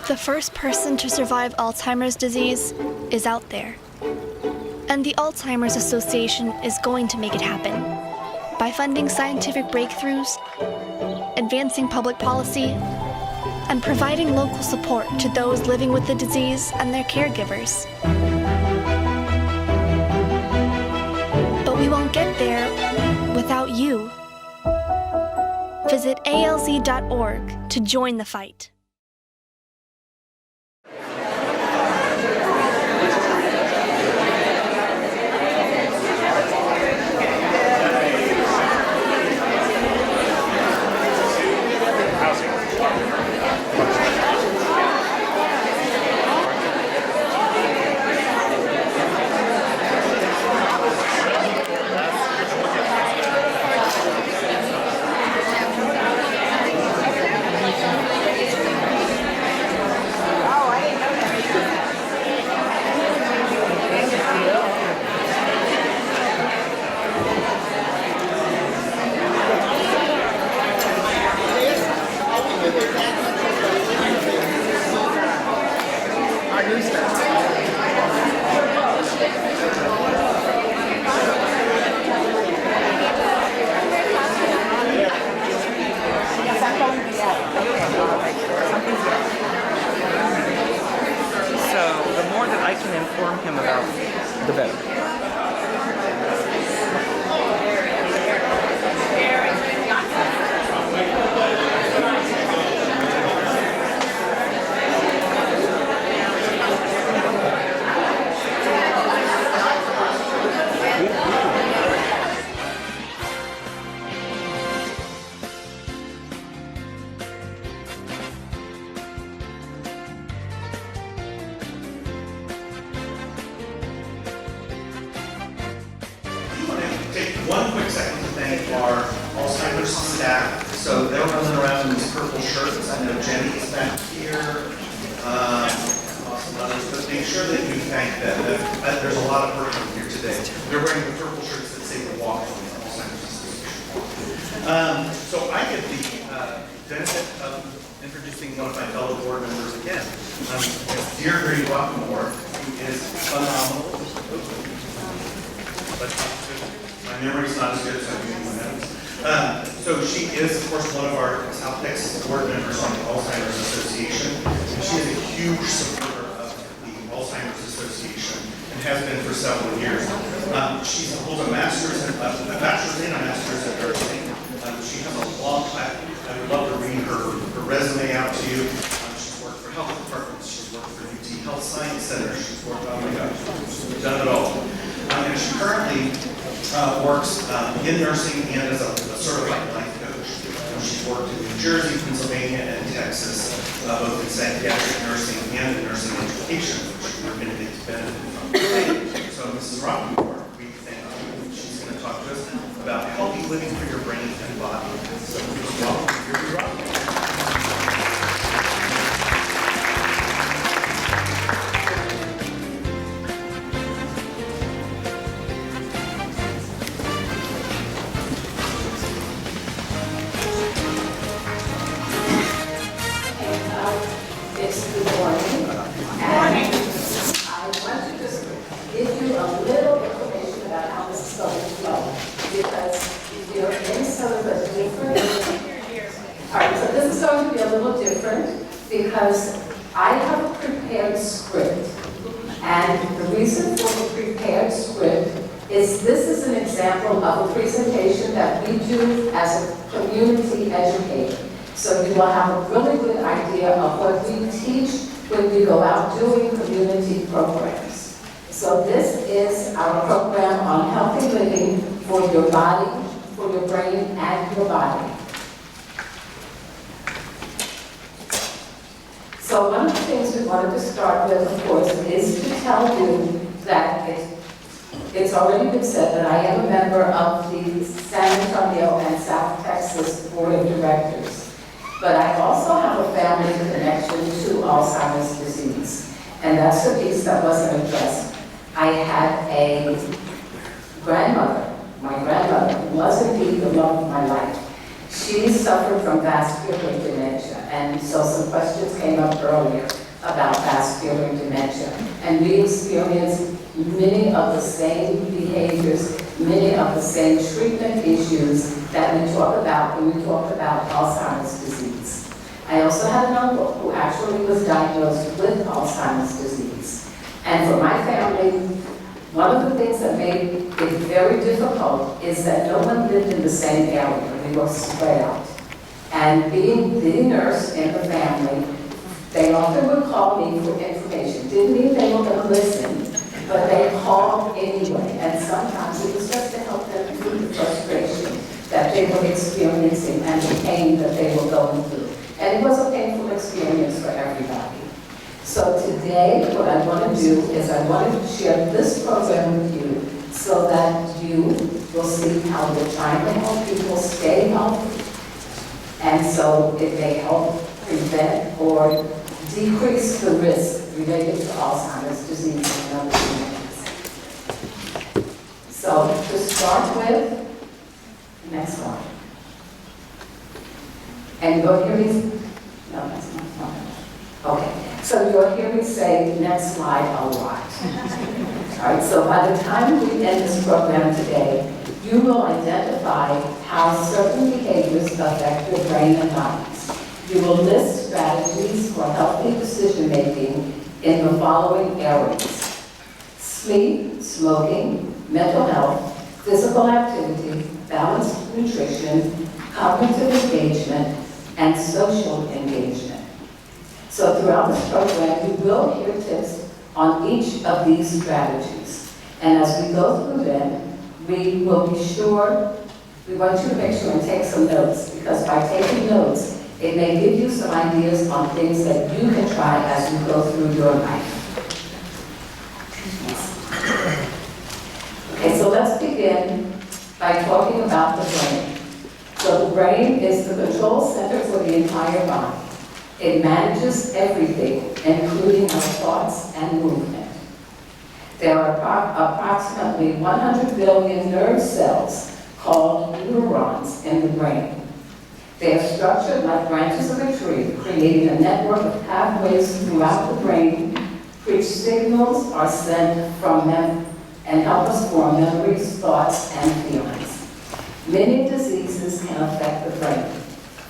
The first person to survive Alzheimer's disease is out there. And the Alzheimer's Association is going to make it happen by funding scientific breakthroughs, advancing public policy, and providing local support to those living with the disease and their caregivers. But we won't get there without you. Visit alz.org to join the fight. One quick second to thank our Alzheimer's staff. So they're running around in these purple shirts. I know Jenny is back here. Awesome others, but make sure that you thank them. There's a lot of person here today. They're wearing the purple shirts that say the walk from the Alzheimer's Association. So I get the benefit of introducing one of my fellow board members again. Dear Grady Rockmore, who is phenomenal. But my memory's not as good as I do in my notes. So she is, of course, one of our South Texas board members on the Alzheimer's Association. And she is a huge supporter of the Alzheimer's Association and has been for several years. She holds a bachelor's and a master's in nursing. She has a long time. I would love to read her resume out to you. She's worked for health departments. She's worked for UT Health Science Center. She's worked, oh my gosh, she's done it all. And she currently works in nursing and as a certified life coach. She's worked in New Jersey, Pennsylvania, and Texas, both in psychiatric nursing and in nursing education, which we're going to get to benefit from. So Mrs. Rockenmore, we thank you. She's going to talk to us about healthy living for your brain and body. So welcome, Mrs. Rockenmore. Because I have a prepared script, and the reason for the prepared script is this is an example of a presentation that we do as a community educator. So you will have a really good idea of what we teach when we go out doing community programs. So this is our program on healthy living for your body, for your brain, and your body. So one of the things we wanted to start with, of course, is to tell you that it's already been said that I am a member of the San Antonio and South Texas Board of Directors. But I also have a family connection to Alzheimer's disease. And that's the piece that wasn't addressed. I had a grandmother, my grandmother, who was indeed the love of my life. She suffered from vascular dementia, and so some questions came up earlier about vascular dementia. And we experienced many of the same behaviors, many of the same treatment issues that we talk about when we talk about Alzheimer's disease. I also had an uncle who actually was diagnosed with Alzheimer's disease. And for my family, one of the things that made it very difficult is that no one lived in the same area. We were spread out. And being the nurse in the family, they often would call me for information. Didn't mean they were going to listen, but they called anyway. And sometimes it was just to help them through the frustration that they were experiencing and the pain that they were going through. And it was a painful experience for everybody. So today, what I want to do is I want to share this program with you so that you will see how we're trying to help people stay healthy. And so it may help prevent or decrease the risk related to Alzheimer's disease and other diseases. So to start with, next one. And you'll hear me, no, that's not fine. Okay, so you'll hear me say next slide a lot. All right, so by the time we end this program today, you will identify how certain behaviors affect your brain and bodies. You will list strategies for healthy decision-making in the following areas: sleep, smoking, mental health, physical activity, balanced nutrition, cognitive engagement, and social engagement. So throughout this program, you will hear tips on each of these strategies. And as we go through them, we will be sure, we want you to make sure and take some notes, because by taking notes, it may give you some ideas on things that you can try as you go through your life. Okay, so let's begin by talking about the brain. So the brain is the control center for the entire body. It manages everything, including our thoughts and movement. There are approximately 100 billion nerve cells called neurons in the brain. They are structured like branches of a tree, creating a network of pathways throughout the brain, which signals are sent from them and help us form memories, thoughts, and feelings. Many diseases can affect the brain.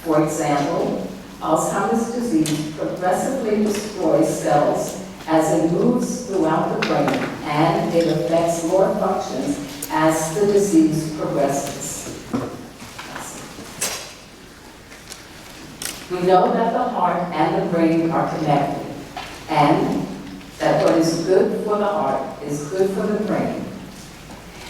For example, Alzheimer's disease progressively destroys cells as it moves throughout the brain, and it affects more functions as the disease progresses. We know that the heart and the brain are connected, and that what is good for the heart is good for the brain.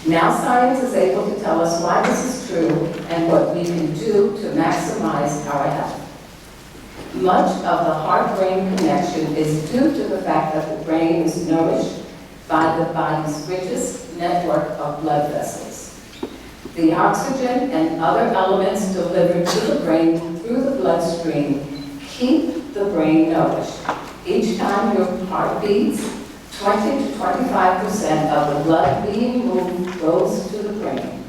Now science is able to tell us why this is true and what we can do to maximize our health. Much of the heart-brain connection is due to the fact that the brain is nourished by the body's richest network of blood vessels. The oxygen and other elements delivered to the brain through the bloodstream keep the brain nourished. Each time your heart beats, 20 to 25% of the blood being moved goes to the brain.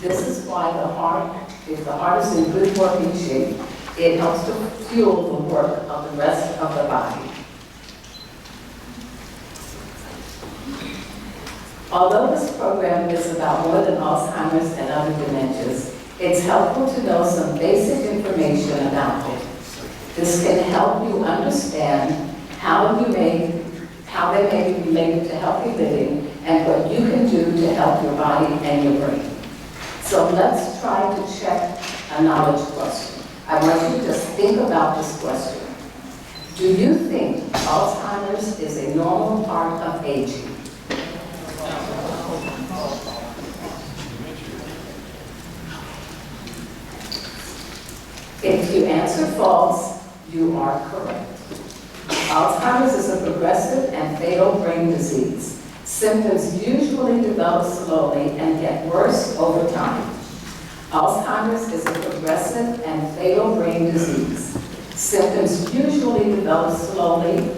This is why the heart, if the heart is in good working shape, it helps to fuel the work of the rest of the body. Although this program is about more than Alzheimer's and other dementias, it's helpful to know some basic information about it. This can help you understand how they may be related to healthy living and what you can do to help your body and your brain. So let's try to check a knowledge question. I want you to just think about this question. Do you think Alzheimer's is a normal part of aging? If you answer false, you are correct. Alzheimer's is a progressive and fatal brain disease. Symptoms usually develop slowly and get worse over time. Alzheimer's is a progressive and fatal brain disease. Symptoms usually develop slowly,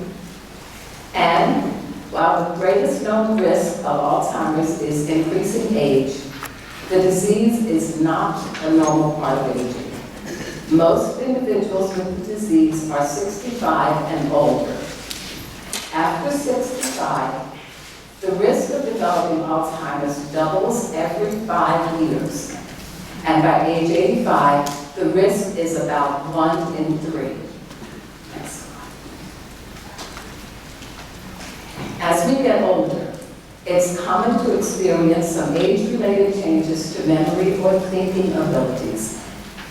and while the greatest known risk of Alzheimer's is increasing age, the disease is not a normal part of aging. Most individuals with the disease are 65 and older. After 65, the risk of developing Alzheimer's doubles every 5 years. And by age 85, the risk is about 1 in 3. Next slide. As we get older, it's common to experience some age-related changes to memory or thinking abilities,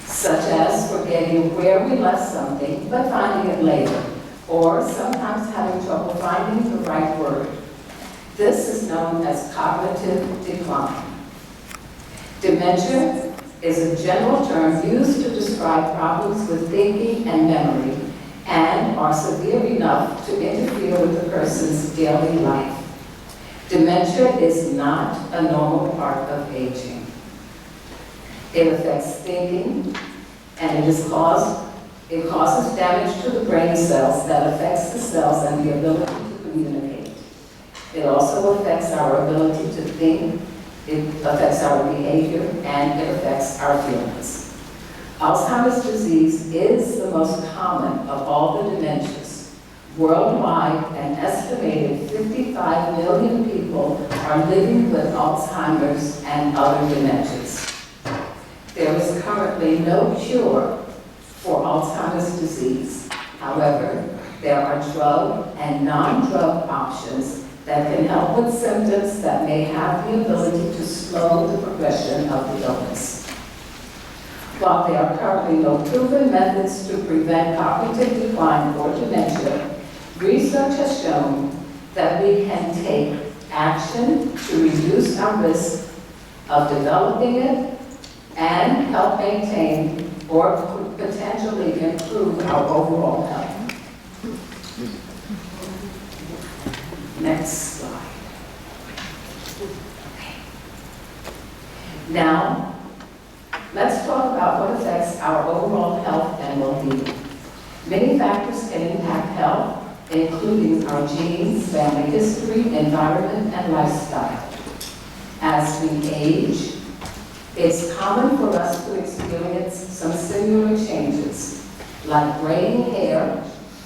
such as forgetting where we left something but finding it later, or sometimes having trouble finding the right word. This is known as cognitive decline. Dementia is a general term used to describe problems with thinking and memory and are severe enough to interfere with the person's daily life. Dementia is not a normal part of aging. It affects thinking, and it causes damage to the brain cells that affects the cells and the ability to communicate. It also affects our ability to think, it affects our behavior, and it affects our feelings. Alzheimer's disease is the most common of all the dementias. Worldwide, an estimated 55 million people are living with Alzheimer's and other dementias. There is currently no cure for Alzheimer's disease. However, there are drug and non-drug options that can help with symptoms that may have the ability to slow the progression of the illness. While there are currently no proven methods to prevent cognitive decline or dementia, research has shown that we can take action to reduce our risk of developing it and help maintain or potentially improve our overall health. Next slide. Okay. Now, let's talk about what affects our overall health and well-being. Many factors can impact health, including our genes, family history, environment, and lifestyle. As we age, it's common for us to experience some similar changes, like graying hair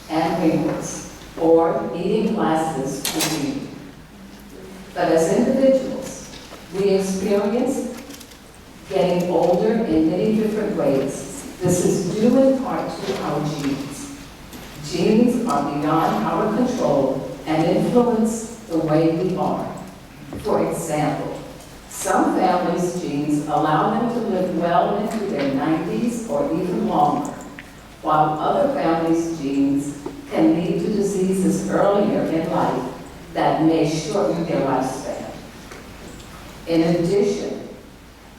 and wrinkles, or needing glasses to read. But as individuals, we experience getting older in many different ways. This is due in part to our genes. Genes are beyond our control and influence the way we are. For example, some families' genes allow them to live well into their 90s or even longer, while other families' genes can lead to diseases earlier in life that may shorten their lifespan. In addition,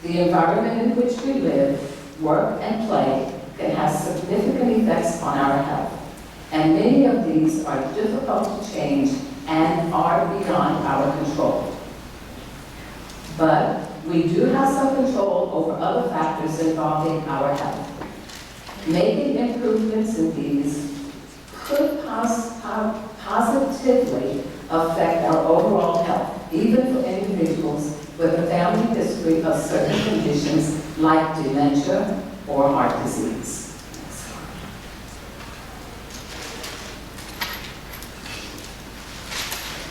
the environment in which we live, work, and play can have significant effects on our health, and many of these are difficult to change and are beyond our control. But we do have some control over other factors involving our health. Making improvements in these could positively affect our overall health, even for individuals with a family history of certain conditions like dementia or heart disease.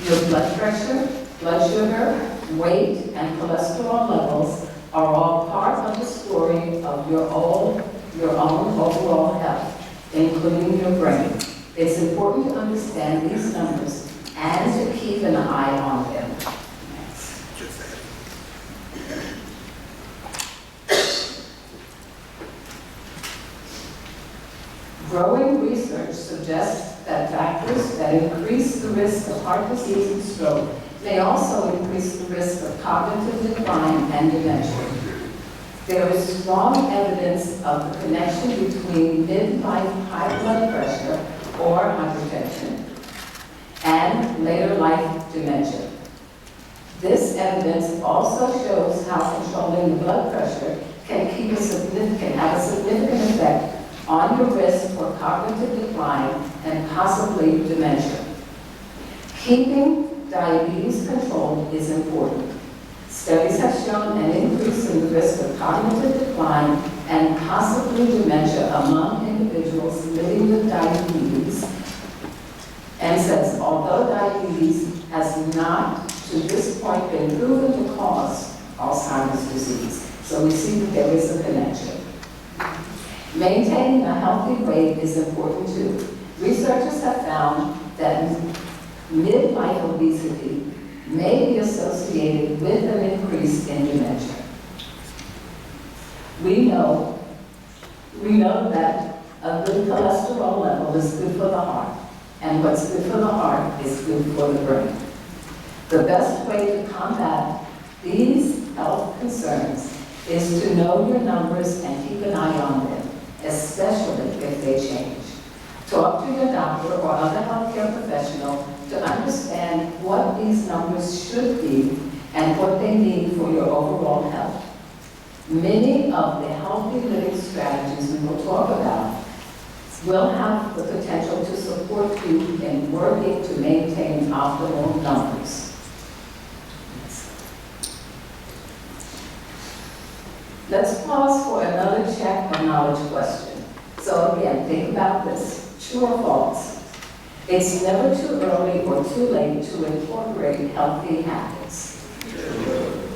Your blood pressure, blood sugar, weight, and cholesterol levels are all part of the story of your own overall health, including your brain. It's important to understand these numbers and to keep an eye on them. Growing research suggests that factors that increase the risk of heart disease and stroke may also increase the risk of cognitive decline and dementia. There is strong evidence of the connection between midlife high blood pressure or hypertension and later life dementia. This evidence also shows how controlling the blood pressure can have a significant effect on your risk for cognitive decline and possibly dementia. Keeping diabetes controlled is important. Studies have shown an increase in the risk of cognitive decline and possibly dementia among individuals living with diabetes, and says, although diabetes has not to this point been proven to cause Alzheimer's disease, so we see that there is a connection. Maintaining a healthy weight is important too. Researchers have found that midlife obesity may be associated with an increase in dementia. We know that a good cholesterol level is good for the heart, and what's good for the heart is good for the brain. The best way to combat these health concerns is to know your numbers and keep an eye on them, especially if they change. Talk to your doctor or other healthcare professional to understand what these numbers should be and what they mean for your overall health. Many of the healthy living strategies we will talk about will have the potential to support you in working to maintain optimal numbers. Let's pause for another check or knowledge question. So again, think about this. True or false? It's never too early or too late to incorporate healthy habits. True.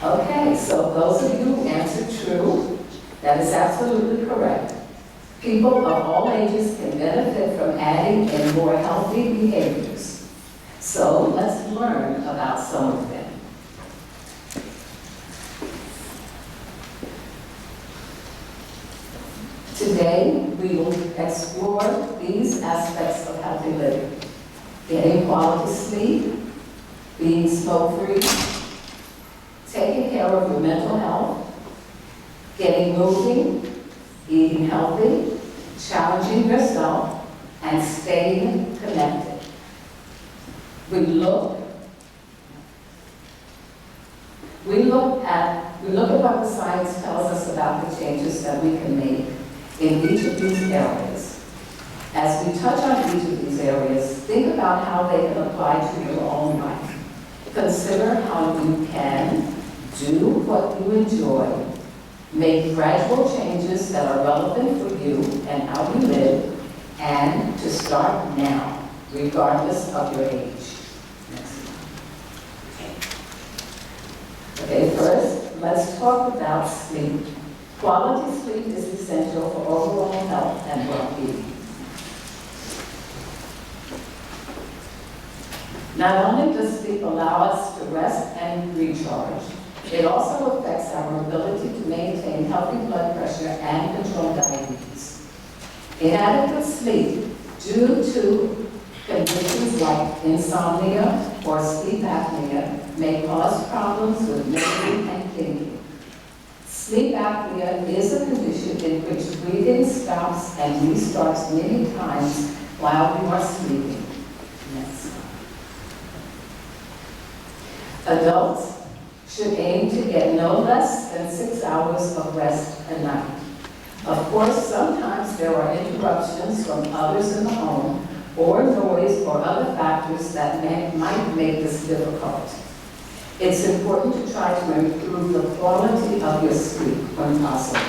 Okay, so those of you who answered true, that is absolutely correct. People of all ages can benefit from adding in more healthy behaviors. So let's learn about some of them. Today, we will explore these aspects of healthy living: getting quality sleep, being smoke-free, taking care of your mental health, getting moving, eating healthy, challenging yourself, and staying connected. We look at what the science tells us about the changes that we can make in each of these areas. As we touch on each of these areas, think about how they can apply to your own life. Consider how you can do what you enjoy, make gradual changes that are relevant for you and how you live, and to start now, regardless of your age. Next. Okay, first, let's talk about sleep. Quality sleep is essential for overall health and well-being. Not only does sleep allow us to rest and recharge, it also affects our ability to maintain healthy blood pressure and control diabetes. Inadequate sleep due to conditions like insomnia or sleep apnea may cause problems with memory and thinking. Sleep apnea is a condition in which breathing stops and restarts many times while you are sleeping. Next. Adults should aim to get no less than 6 hours of rest a night. Of course, sometimes there are interruptions from others in the home or noise or other factors that might make this difficult. It's important to try to improve the quality of your sleep when possible.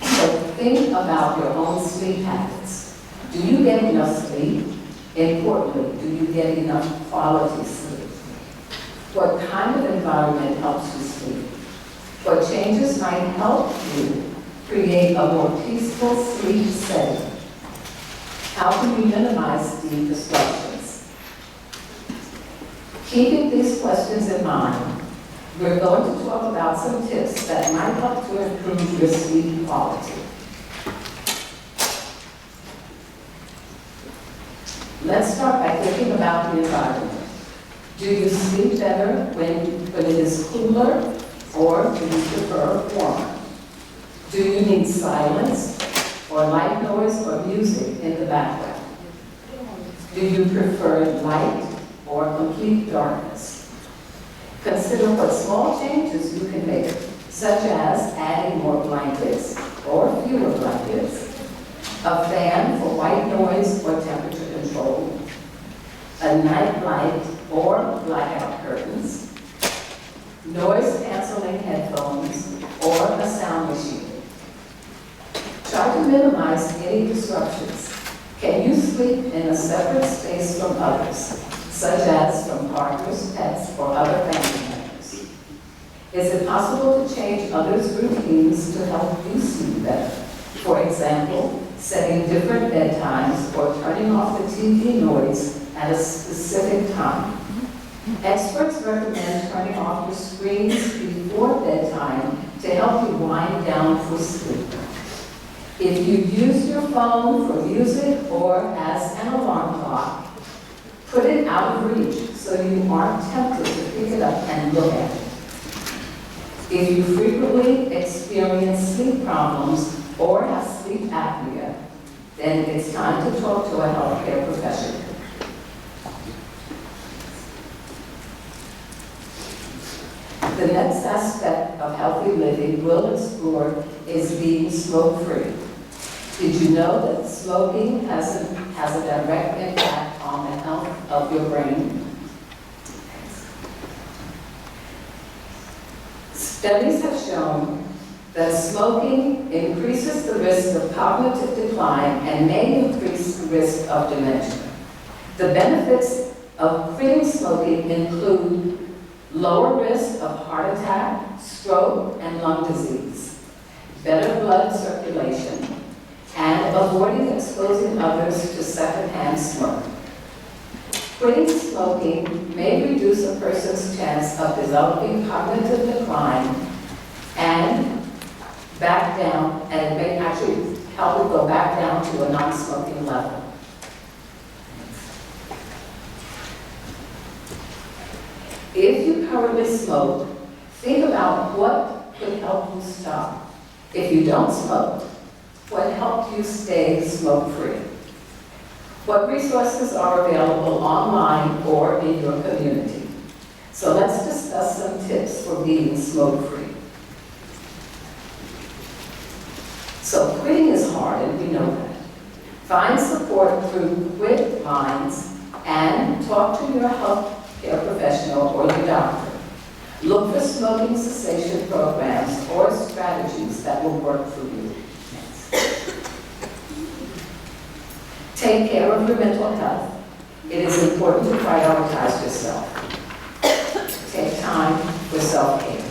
So think about your own sleep habits. Do you get enough sleep? Importantly, do you get enough quality sleep? What kind of environment helps you sleep? What changes might help you create a more peaceful sleep setting? How can you minimize sleep disruptions? Keeping these questions in mind, we're going to talk about some tips that might help to improve your sleep quality. Let's start by thinking about the environment. Do you sleep better when it is cooler, or do you prefer warmer? Do you need silence or light noise or music in the background? Do you prefer light or complete darkness? Consider what small changes you can make, such as adding more blankets or fewer blankets, a fan for white noise or temperature control, a night light or blackout curtains, noise-canceling headphones, or a sound Try to minimize any disruptions. Can you sleep in a separate space from others, such as from partners, pets, or other family members? Is it possible to change others' routines to help you sleep better? For example, setting different bedtimes or turning off the TV noise at a specific time. Experts recommend turning off your screens before bedtime to help you wind down for sleep. If you use your phone for music or as an alarm clock, put it out of reach so you aren't tempted to pick it up and look at it. If you frequently experience sleep problems or have sleep apnea, then it's time to talk to a healthcare professional. The next aspect of healthy living we'll explore is being smoke-free. Did you know that smoking has a direct impact on the health of your brain? Studies have shown that smoking increases the risk of cognitive decline and may increase the risk of dementia. The benefits of quitting smoking include lower risk of heart attack, stroke, and lung disease, better blood circulation, and avoiding exposing others to secondhand smoke. Quitting smoking may reduce a person's chance of developing cognitive decline and it may actually help it go back down to a non-smoking level. If you currently smoke, think about what could help you stop. If you don't smoke, what helped you stay smoke-free? What resources are available online or in your community? So let's discuss some tips for being smoke-free. So quitting is hard, and we know that. Find support through quit lines and talk to your healthcare professional or your doctor. Look for smoking cessation programs or strategies that will work for you. Take care of your mental health. It is important to prioritize yourself. Take time for self-care.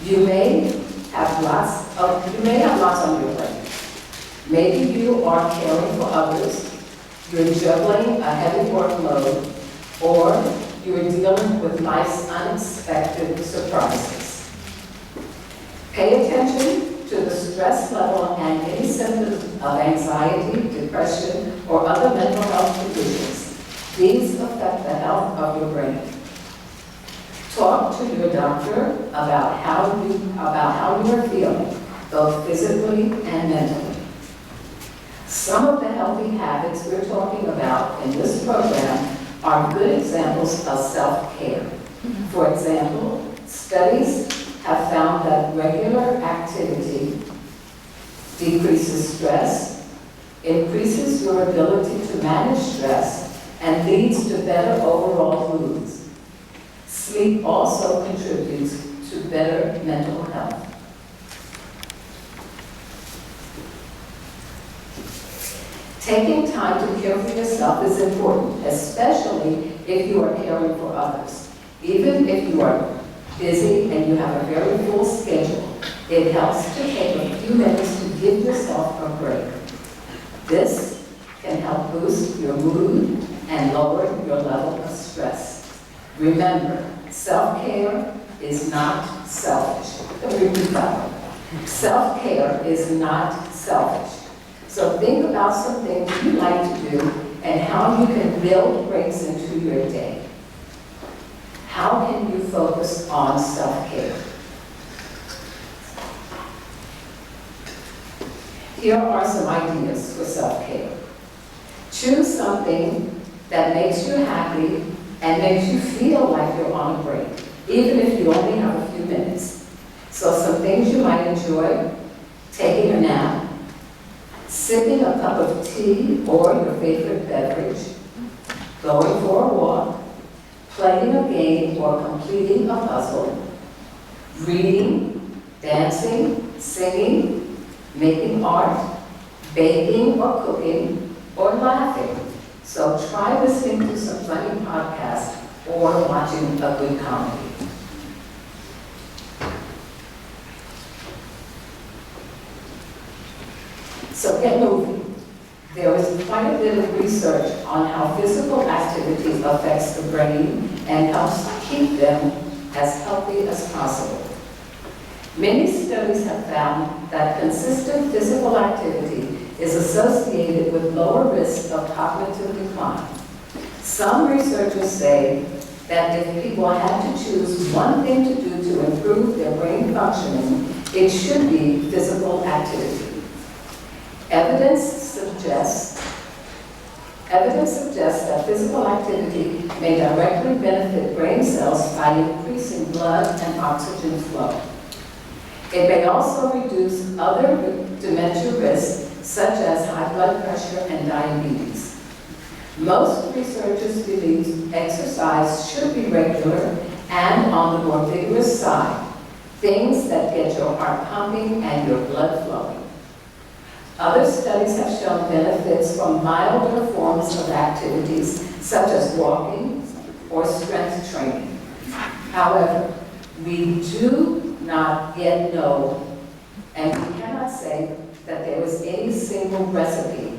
You may have lots on your plate. Maybe you are caring for others, you're juggling a heavy workload, or you're dealing with life's unexpected surprises. Pay attention to the stress level and any symptoms of anxiety, depression, or other mental health conditions. These affect the health of your brain. Talk to your doctor about how you are feeling, both physically and mentally. Some of the healthy habits we're talking about in this program are good examples of self-care. For example, studies have found that regular activity decreases stress, increases your ability to manage stress, and leads to better overall moods. Sleep also contributes to better mental health. Taking time to care for yourself is important, especially if you are caring for others. Even if you are busy and you have a very full schedule, it helps to take a few minutes to give yourself a break. This can help boost your mood and lower your level of stress. Remember, self-care is not selfish. Let me repeat that one. Self-care is not selfish. So think about some things you like to do and how you can build breaks into your day. How can you focus on self-care? Here are some ideas for self-care. Choose something that makes you happy and makes you feel like you're on a break, even if you only have a few minutes. So some things you might enjoy: taking a nap, sipping a cup of tea or your favorite beverage, going for a walk, playing a game or completing a puzzle, reading, dancing, singing, making art, baking or cooking, or laughing. So try listening to some funny podcasts or watching a good comedy. So get moving. There is quite a bit of research on how physical activity affects the brain and helps keep them as healthy as possible. Many studies have found that consistent physical activity is associated with lower risk of cognitive decline. Some researchers say that if people had to choose one thing to do to improve their brain functioning, it should be physical activity. Evidence suggests that physical activity may directly benefit brain cells by increasing blood and oxygen flow. It may also reduce other dementia risks, such as high blood pressure and diabetes. Most researchers believe exercise should be regular and on the more vigorous side, things that get your heart pumping and your blood flowing. Other studies have shown benefits from milder forms of activities, such as walking or strength training. However, we do not yet know, and we cannot say that there is any single recipe.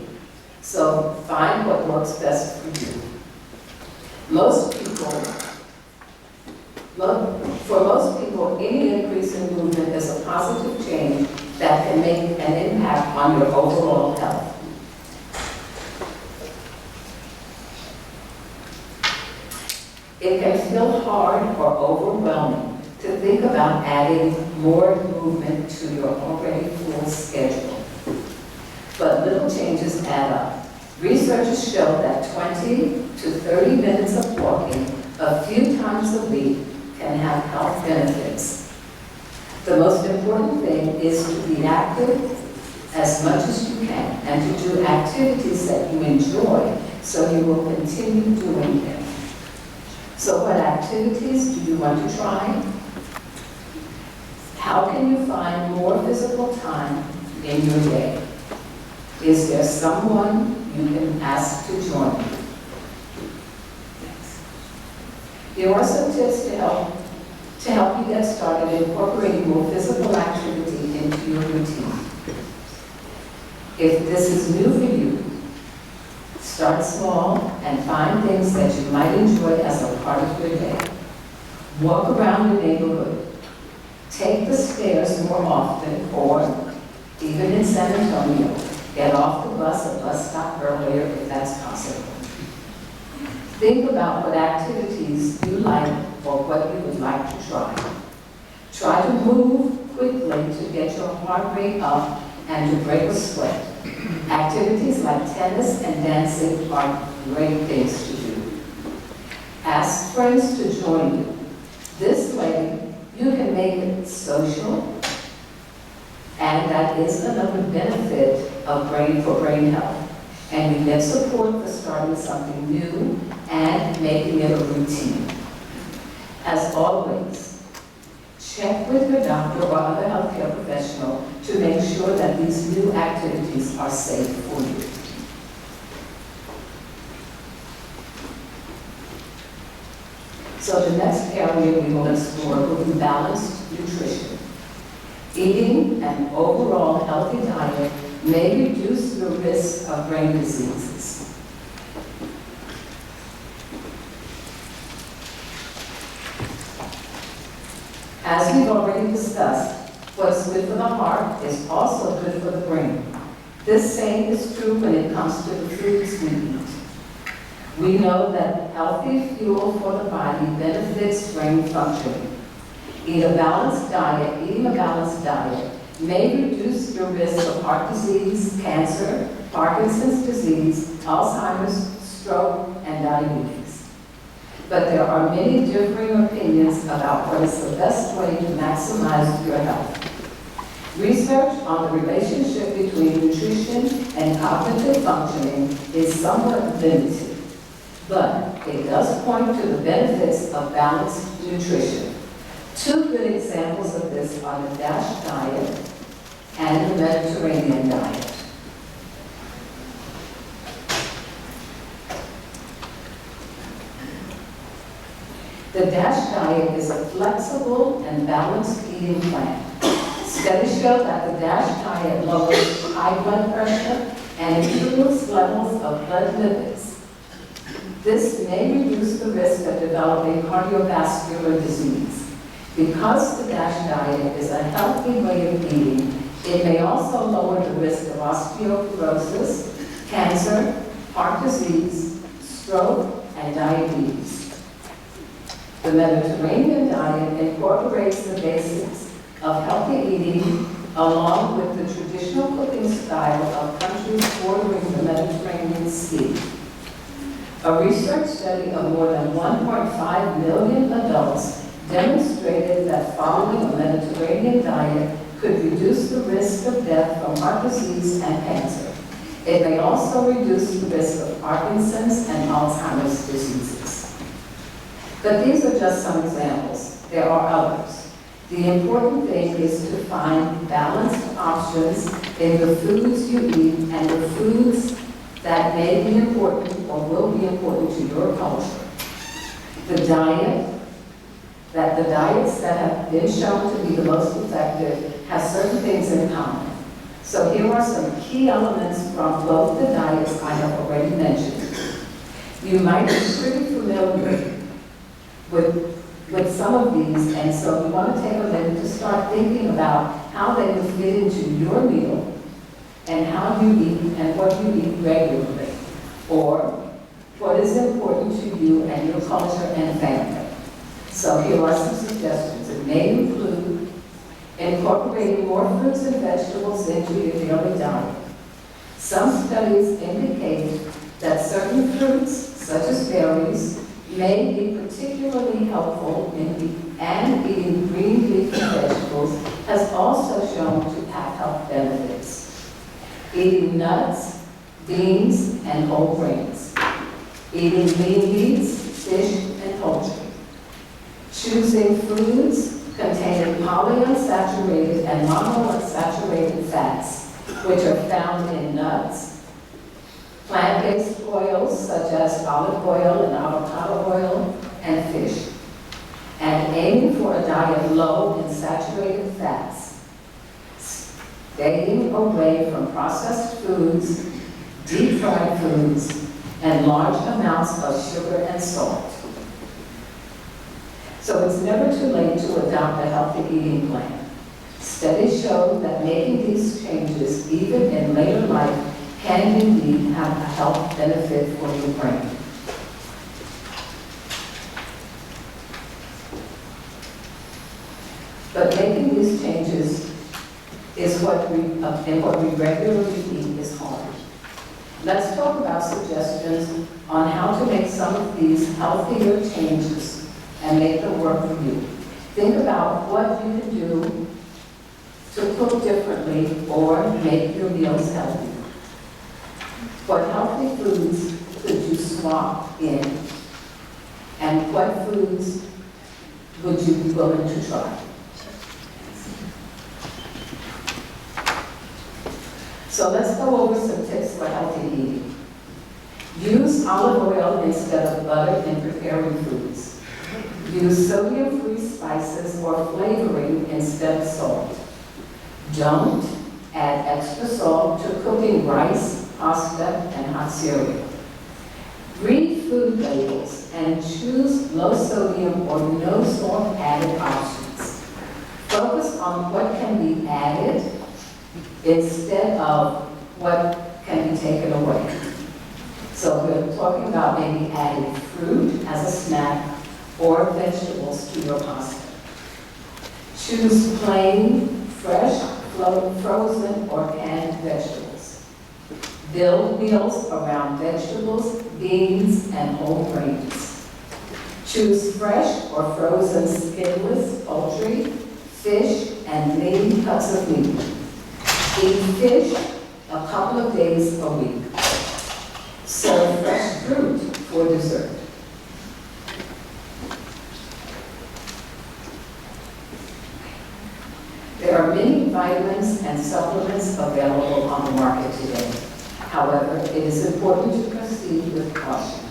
So find what works best for you. For most people, any increase in movement is a positive change that can make an impact on your overall health. It can feel hard or overwhelming to think about adding more movement to your already full schedule. But little changes add up. Researchers show that 20 to 30 minutes of walking a few times a week can have health benefits. The most important thing is to be active as much as you can and to do activities that you enjoy so you will continue doing them. So what activities do you want to try? How can you find more physical time in your day? Is there someone you can ask to join you? Here are some tips to help you get started incorporating more physical activity into your routine. If this is new for you, start small and find things that you might enjoy as a part of your day. Walk around your neighborhood. Take the stairs more often, or even in San Antonio, get off the bus at bus stop earlier if that's possible. Think about what activities you like or what you would like to try. Try to move quickly to get your heart rate up and to break a sweat. Activities like tennis and dancing are great things to do. Ask friends to join you. This way, you can make it social, and that is another benefit of brain health. And you get support for starting something new and making it a routine. As always, check with your doctor or other healthcare professional to make sure that these new activities are safe for you. So the next area we will explore will be balanced nutrition. Eating an overall healthy diet may reduce the risk of brain diseases. As we've already discussed, what's good for the heart is also good for the brain. This same is true when it comes to the foods we eat. We know that healthy fuel for the body benefits brain functioning. Eating a balanced diet may reduce your risk of heart disease, cancer, Parkinson's disease, Alzheimer's, stroke, and diabetes. But there are many differing opinions about what is the best way to maximize your health. Research on the relationship between nutrition and cognitive functioning is somewhat limited, but it does point to the benefits of balanced nutrition. Two good examples of this are the DASH diet and the Mediterranean diet. The DASH diet is a flexible and balanced eating plan. Studies show that the DASH diet lowers high blood pressure and improves levels of blood lipids. This may reduce the risk of developing cardiovascular disease. Because the DASH diet is a healthy way of eating, it may also lower the risk of osteoporosis, cancer, heart disease, stroke, and diabetes. The Mediterranean diet incorporates the basics of healthy eating along with the traditional cooking style of countries bordering the Mediterranean Sea. A research study of more than 1.5 million adults demonstrated that following a Mediterranean diet could reduce the risk of death from heart disease and cancer. It may also reduce the risk of Parkinson's and Alzheimer's diseases. But these are just some examples. There are others. The important thing is to find balanced options in the foods you eat and the foods that may be important or will be important to your culture. The diets that have been shown to be the most effective have certain things in common. So here are some key elements from both the diets I have already mentioned. You might be pretty familiar with some of these, and so you want to take a minute to start thinking about how they would fit into your meal and how you eat and what you eat regularly, or what is important to you and your culture and family. So here are some suggestions. It may include incorporating more fruits and vegetables into your daily diet. Some studies indicate that certain fruits, such as berries, may be particularly helpful and eating green leafy vegetables has also shown to have health benefits. Eating nuts, beans, and whole grains. Eating lean meats, fish, and poultry. Choosing foods containing polyunsaturated and monounsaturated fats, which are found in nuts, plant-based oils such as olive oil and avocado oil, and fish. And aiming for a diet low in saturated fats. Staying away from processed foods, deep-fried foods, and large amounts of sugar and salt. So it's never too late to adopt a healthy eating plan. Studies show that making these changes, even in later life, can indeed have a health benefit for your brain. But making these changes is what we regularly eat is hard. Let's talk about suggestions on how to make some of these healthier changes and make them work for you. Think about what you can do to cook differently or make your meals healthier. What healthy foods could you swap in? And what foods would you be willing to try? So let's go over some tips for healthy eating. Use olive oil instead of butter in preparing foods. Use sodium-free spices or flavoring instead of salt. Don't add extra salt to cooking rice, pasta, and hot cereal. Read food labels and choose low sodium or no salt added options. Focus on what can be added instead of what can be taken away. So we're talking about maybe adding fruit as a snack or vegetables to your pasta. Choose plain, fresh, frozen, or canned vegetables. Build meals around vegetables, beans, and whole grains. Choose fresh or frozen skinless poultry, fish, and lean cuts of meat. Eat fish a couple of days a week. Serve fresh fruit for dessert. are many vitamins and supplements available on the market today. However, it is important to proceed with caution.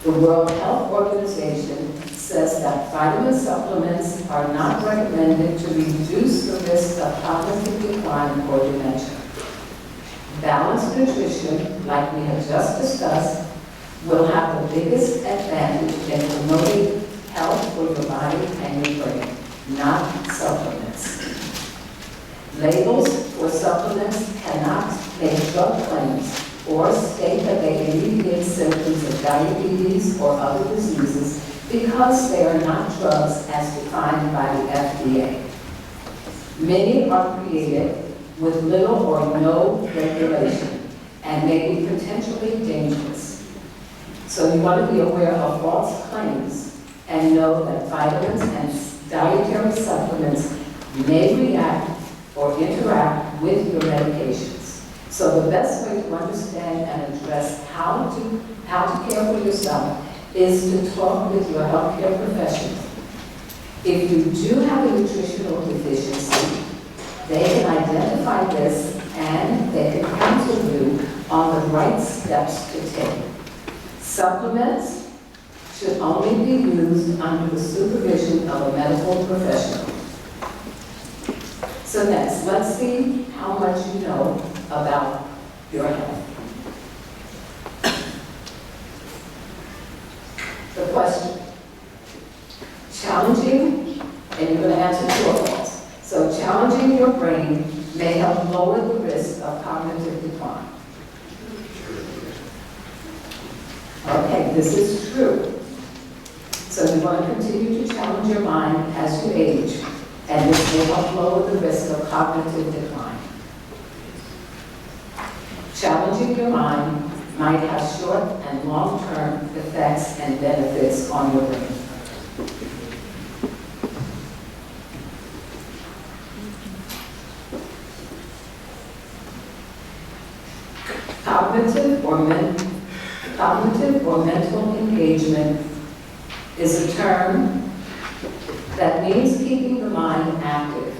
The World Health Organization says that vitamin supplements are not recommended to reduce the risk of cognitive decline or dementia. Balanced nutrition, like we have just discussed, will have the biggest advantage in promoting health for your body and your brain, not supplements. Labels for supplements cannot make drug claims or state that they alleviate symptoms of diabetes or other diseases because they are not drugs as defined by the FDA. Many are created with little or no regulation and may be potentially dangerous. So you want to be aware of false claims and know that vitamins and dietary supplements may react or interact with your medications. So the best way to understand and address how to care for yourself is to talk with your healthcare professional. If you do have a nutritional deficiency, they can identify this and they can counsel you on the right steps to take. Supplements should only be used under the supervision of a medical professional. So next, let's see how much you know about your health. The question, challenging, and you're going to answer true or false. So challenging your brain may help lower the risk of cognitive decline. Okay, this is true. So you want to continue to challenge your mind as you age, and this may help lower the risk of cognitive decline. Challenging your mind might have short and long-term effects and benefits on your brain. Cognitive or mental engagement is a term that means keeping the mind active.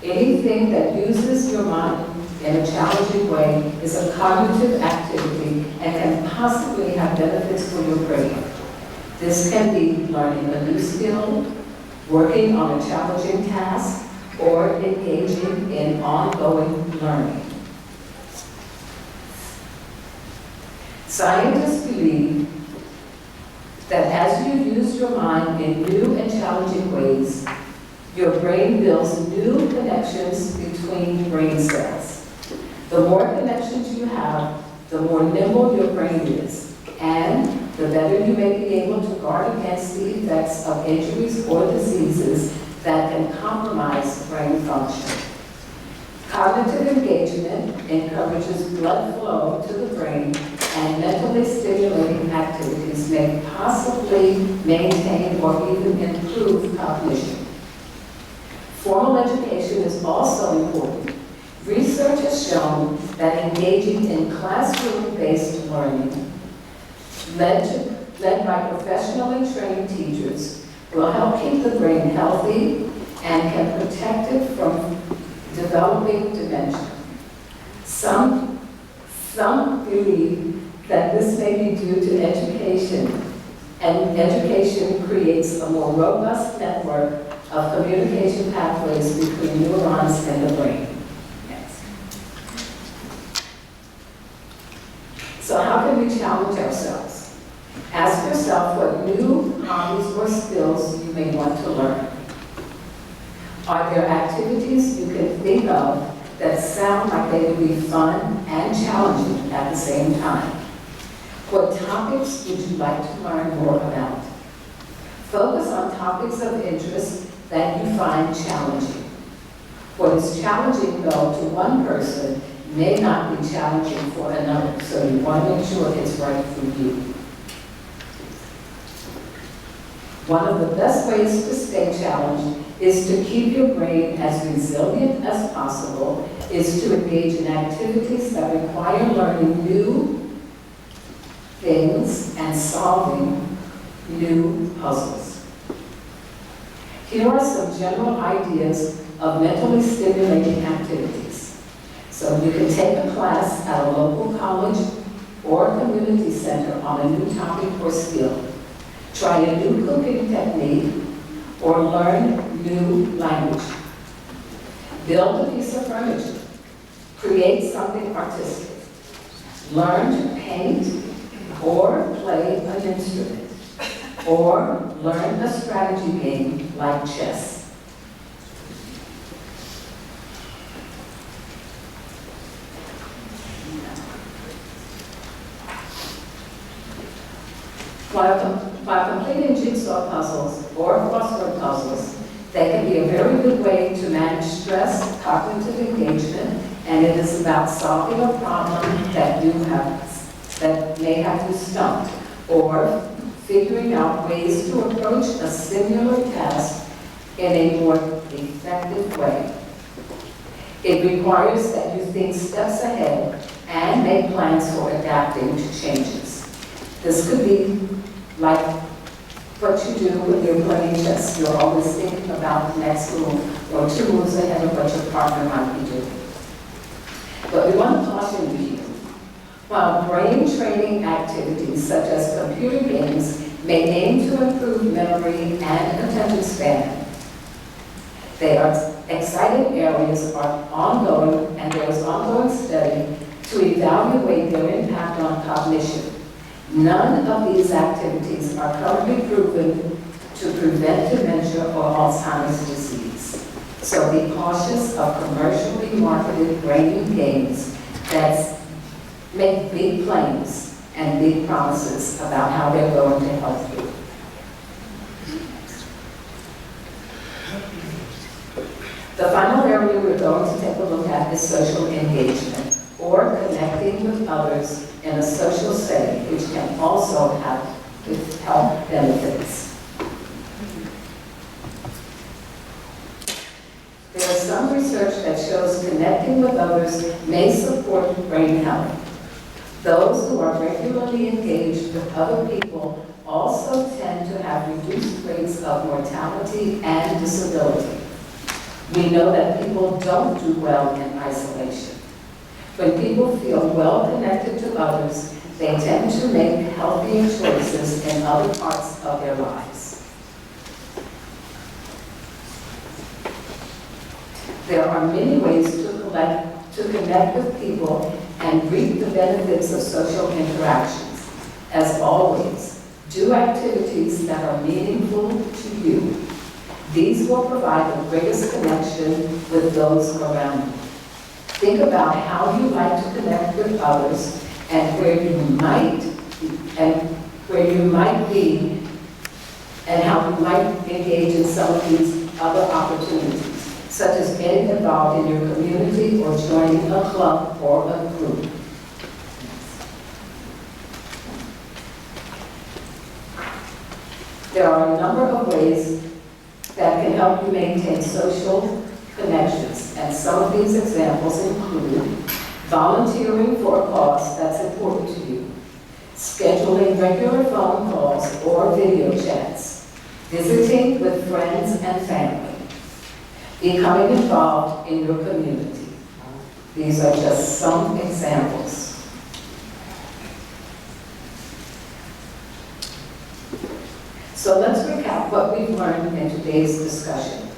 Anything that uses your mind in a challenging way is a cognitive activity and can possibly have benefits for your brain. This can be learning a new skill, working on a challenging task, or engaging in ongoing learning. Scientists believe that as you use your mind in new and challenging ways, your brain builds new connections between brain cells. The more connections you have, the more nimble your brain is, and the better you may be able to guard against the effects of injuries or diseases that can compromise brain function. Cognitive engagement encourages blood flow to the brain, and mentally stimulating activities may possibly maintain or even improve cognition. Formal education is also important. Research has shown that engaging in classroom-based learning, led by professionally trained teachers, will help keep the brain healthy and can protect it from developing dementia. Some believe that this may be due to education, and education creates a more robust network of communication pathways between neurons and the brain. Next. So how can we challenge ourselves? Ask yourself what new hobbies or skills you may want to learn. Are there activities you can think of that sound like they would be fun and challenging at the same time? What topics would you like to learn more about? Focus on topics of interest that you find challenging. What is challenging, though, to one person may not be challenging for another, so you want to make sure it's right for you. One of the best ways to stay challenged is to keep your brain as resilient as possible, is to engage in activities that require learning new things and solving new puzzles. Here are some general ideas of mentally stimulating activities. So you can take a class at a local college or community center on a new topic or skill, try a new cooking technique, or learn new language. Build a piece of furniture, create something artistic, learn to paint or play an instrument, or learn a strategy game like chess. While completing jigsaw puzzles or crossword puzzles, they can be a very good way to manage stress, cognitive engagement, and it is about solving a problem that may have you stumped, or figuring out ways to approach a similar task in a more effective way. It requires that you think steps ahead and make plans for adapting to changes. This could be like what you do when you're playing chess. You're always thinking about the next move or 2 moves ahead of what your partner might be doing. But we want to caution you here. While brain training activities such as computer games may aim to improve memory and attention span, they are exciting areas are ongoing, and there is ongoing study to evaluate their impact on cognition. None of these activities are currently proven to prevent dementia or Alzheimer's disease. So be cautious of commercially marketed brain games that make big claims and big promises about how they're going to help you. The final area we're going to take a look at is social engagement, or connecting with others in a social setting, which can also have health benefits. There is some research that shows connecting with others may support brain health. Those who are regularly engaged with other people also tend to have reduced rates of mortality and disability. We know that people don't do well in isolation. When people feel well connected to others, they tend to make healthier choices in other parts of their lives. There are many ways to connect with people and reap the benefits of social interactions. As always, do activities that are meaningful to you. These will provide the greatest connection with those around you. Think about how you like to connect with others and where you might be and how you might engage in some of these other opportunities, such as getting involved in your community or joining a club or a group. There are a number of ways that can help you maintain social connections, and some of these examples include volunteering for a cause that's important to you, scheduling regular phone calls or video chats, visiting with friends and family, becoming involved in your community. These are just some examples. So let's recap what we've learned in today's discussion.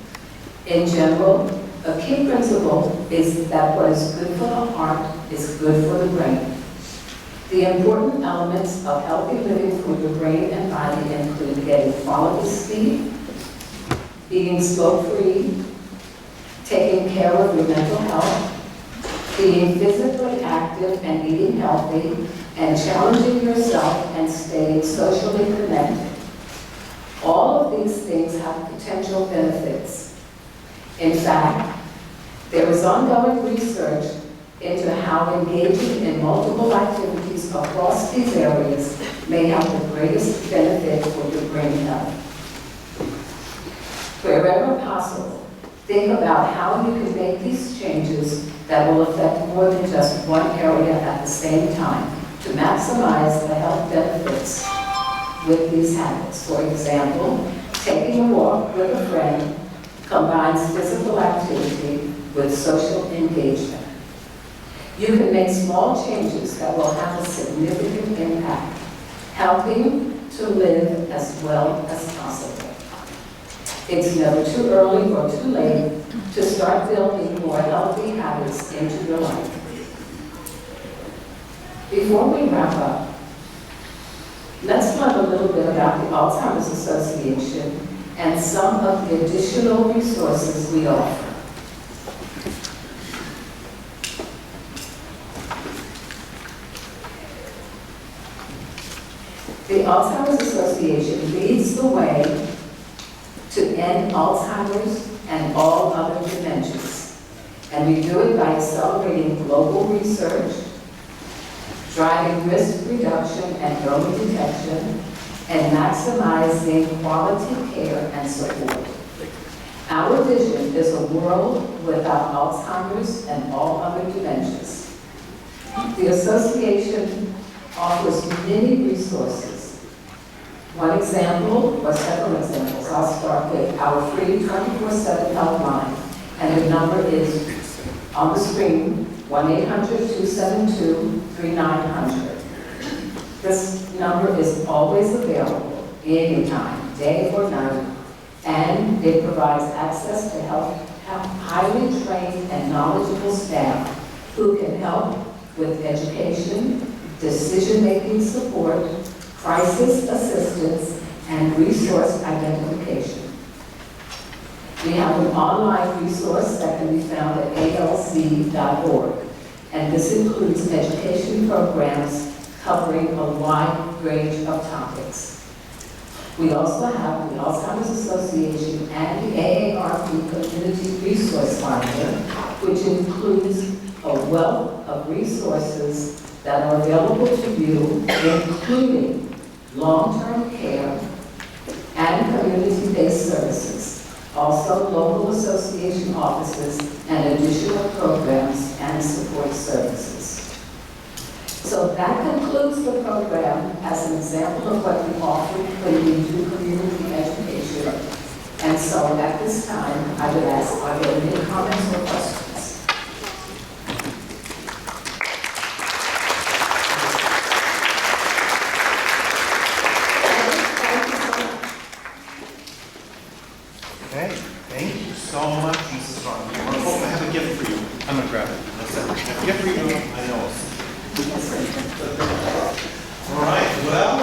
In general, a key principle is that what is good for the heart is good for the brain. The important elements of healthy living for your brain and body include getting quality sleep, being smoke-free, taking care of your mental health, being physically active and eating healthy, and challenging yourself and staying socially connected. All of these things have potential benefits. In fact, there is ongoing research into how engaging in multiple activities across these areas may have the greatest benefit for your brain health. Wherever possible, think about how you can make these changes that will affect more than just one area at the same time to maximize the health benefits with these habits. For example, taking a walk with a friend, combines physical activity with social engagement. You can make small changes that will have a significant impact, helping to live as well as possible. It's never too early or too late to start building more healthy habits into your life. Before we wrap up, let's learn a little bit about the Alzheimer's Association and some of the additional resources we offer. The Alzheimer's Association leads the way to end Alzheimer's and all other dementias. And we do it by accelerating global research, driving risk reduction and early detection, and maximizing quality care and support. Our vision is a world without Alzheimer's and all other dementias. The association offers many resources. One example, or several examples, I'll start with our free 24/7 helpline, and the number is on the screen, 1-800-272-3900. This number is always available, anytime, day or night, and it provides access to highly trained and knowledgeable staff who can help with education, decision-making support, crisis assistance, and resource identification. We have an online resource that can be found at alz.org, and this includes education programs covering a wide range of topics. We also have the Alzheimer's Association and the AARP Community Resource Finder, which includes a wealth of resources that are available to you, including long-term care and community-based services, also local association offices and additional programs and support services. So that concludes the program as an example of what we offer when we do community education. And so at this time, I would ask, are there any comments or questions? Okay, thank you so much, Mrs. Funk. Oh, I have a gift for you. I'm gonna grab it. That's it. I have a gift for you. I know. All right, well,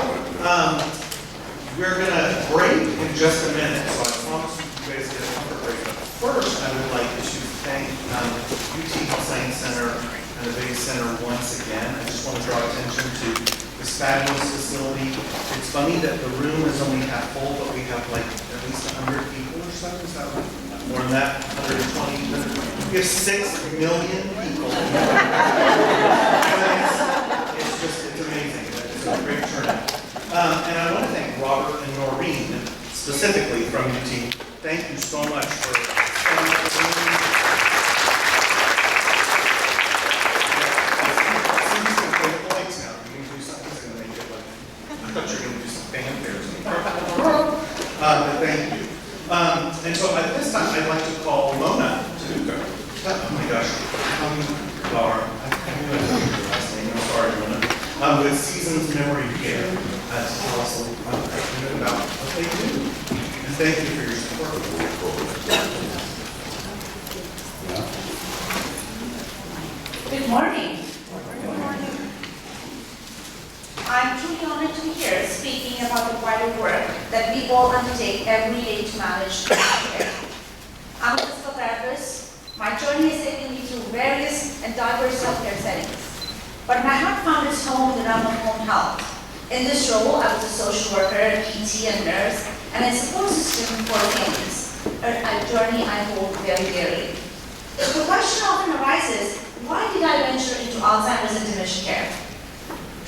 we're gonna break in just a minute, so I promise you guys get a comfort break. But first, I would like to thank UTHSA Center and the Big Center once again. I just want to draw attention to this fabulous facility. It's funny that the room is only half full, but we have like at least 100 people or so. Is that right? More than that, 120. We have 6 million people. It's amazing. It's a great turnout. And I want to thank Robert and Noreen, specifically from UT. Thank you so much for spending the room. I thought you were going to do some fanfare. But thank you. And so at this time, I'd like to call Mona Tanuka. Oh my gosh. Laura. I knew I didn't know your last name. I'm sorry, Mona. With Seasons Memory Care. To tell us a little bit about what they do. And thank you for your support. Good morning. I'm truly honored to be here speaking about the vital work that we all undertake every day to manage care. I'm a physical therapist. My journey has taken me through various and diverse self-care settings. But my heart found its home in the realm of home health. In this role, I was a social worker, PT, and nurse, and a support system for families, a journey I hold very dearly. The question often arises, why did I venture into Alzheimer's and dementia care?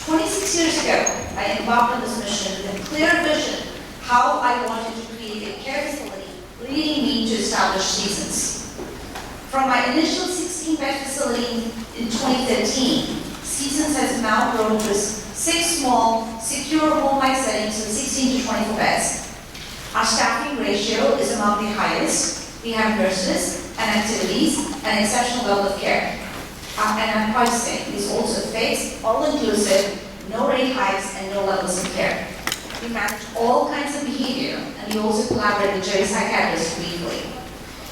26 years ago, I embarked on this mission with a clear vision how I wanted to create a care facility, leading me to establish Seasons. From my initial 16-bed facility in 2013, Seasons has now grown to 6 small, secure home-like settings with 16 to 24 beds. Our staffing ratio is among the highest, We have nurses and activities and exceptional level of care. And pricing is also fixed, all-inclusive, no rate hikes, and no levels of care. We manage all kinds of behavior, and we also collaborate with Jerry psychiatrists weekly.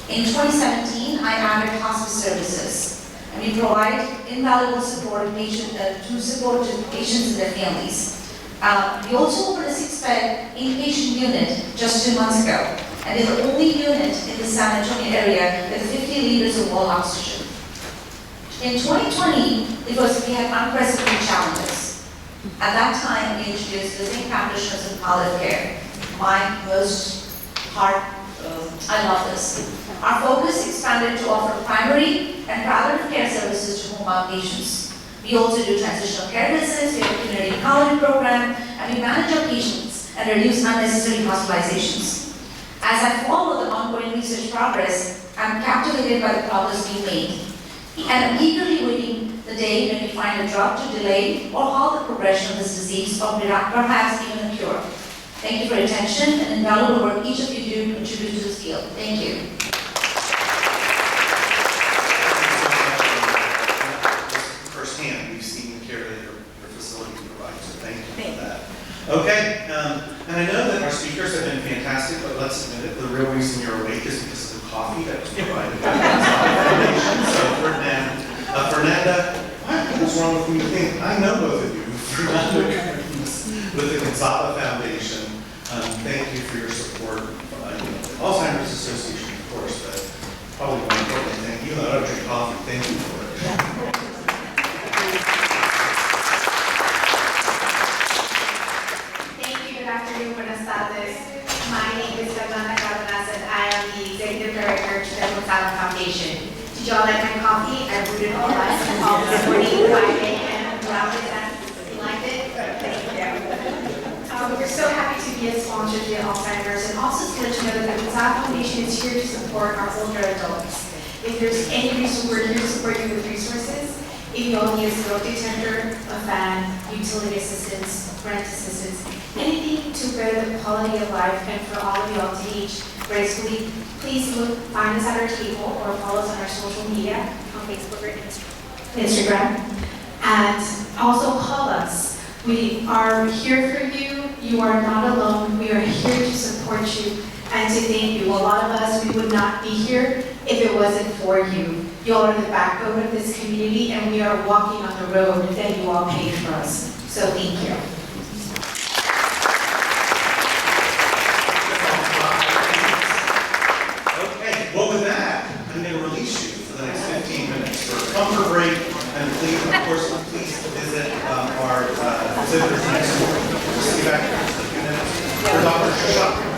In 2017, I added hospice services, and we provide invaluable support to patients and their families. We also opened a 6-bed inpatient unit just 2 months ago, and it's the only unit in the San Antonio area with 50 liters of wall oxygen. In 2020, we had unprecedented challenges. At that time, we introduced visiting practitioners in palliative care. I love this. Our focus expanded to offer primary and palliative care services to home-bound patients. We also do transitional care visits, we have a community oncology program, and we manage our patients and reduce unnecessary hospitalizations. As I follow the ongoing research progress, I'm captivated by the progress being made. And I'm eagerly waiting the day when we find a drug to delay or halt the progression of this disease, or perhaps even a cure. Thank you for your attention and invaluable work each of you do to contribute to this field. Thank you. Firsthand, we've seen the care that your facility provides, so thank you for that. Okay, and I know that our speakers have been fantastic, but let's admit it, the real reason you're awake is because of the coffee that was provided by the Foundation. So Fernanda, what's wrong with me? I know both of you. Fernanda with the Cansaba Foundation, thank you for your support. Alzheimer's Association, of course, but probably more importantly, thank you. I don't drink coffee, thank you for it. Good afternoon, buenas tardes. My name is Fernanda Cardenas and I am the Executive Director to the Cansaba Foundation. Did y'all like my coffee? I brewed it all us all this morning, 5 a.m. Loved it. You liked it? Thank you. We're so happy to be a sponsor to the Alzheimer's and also to let you know that the Cansaba Foundation is here to support our older adults. If there's any reason, we're here to support you with resources. If you all need a smoke detector, a fan, utility assistance, rent assistance, anything to better the quality of life and for all of you all to age gracefully, please find us at our table or follow us on our social media on Facebook or Instagram. And also call us. We are here for you. You are not alone. We are here to support you and to thank you. A lot of us, we would not be here if it wasn't for you. You all are the backbone of this community and we are walking on the road that you all paved for us. So thank you. Well, with that, I'm going to release you for the next 15 minutes for a comfort break, and please, of course, please visit our visitors next door. We'll see you back here in a few minutes for Dr. Shah.